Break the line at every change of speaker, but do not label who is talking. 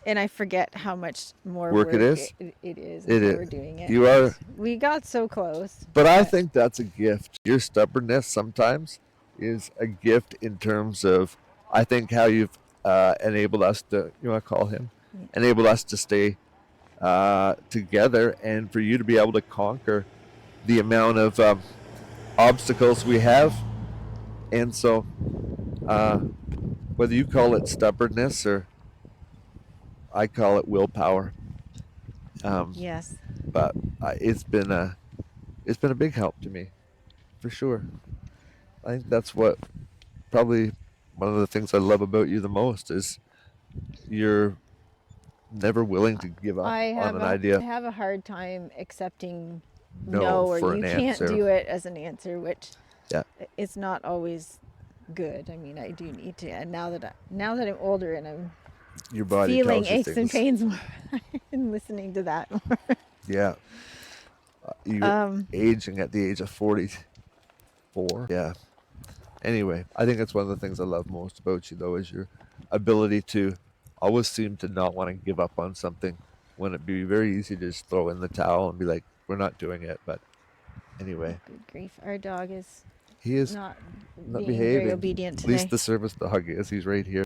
and I forget how much more
Work it is?
it is
It
until
is.
we're doing it.
You are,
We got so close.
but I think that's a gift. Your stubbornness sometimes is a gift in terms of, I think, how you've enabled us to, you want to call him, enabled us to stay together, and for you to be able to conquer the amount of obstacles we have. And so, uh, whether you call it stubbornness or I call it willpower, um,
Yes.
but it's been a big help to me, for sure. I think that's what probably one of the things I love about you the most is you're never willing to give up on an
I
idea.
have a hard time accepting
No
no or
for
you
an
can't
answer.
do it as an answer, which
Yeah,
it's not always good. I mean, I do need to, and now that I'm older and I'm
your body
feeling
tells you
aches and
things.
pains more and listening to that more.
Yeah, you're aging at the age of 44. Yeah. Anyway, I think that's one of the things I love most about you, though, is your ability to always seem to not want to give up on something when it'd be very easy to just throw in the towel and be like, we're not doing it. But anyway,
Good grief, our dog is
he is
not
not
being very
behaving.
obedient
At least
today.
the service dog is. He's right here.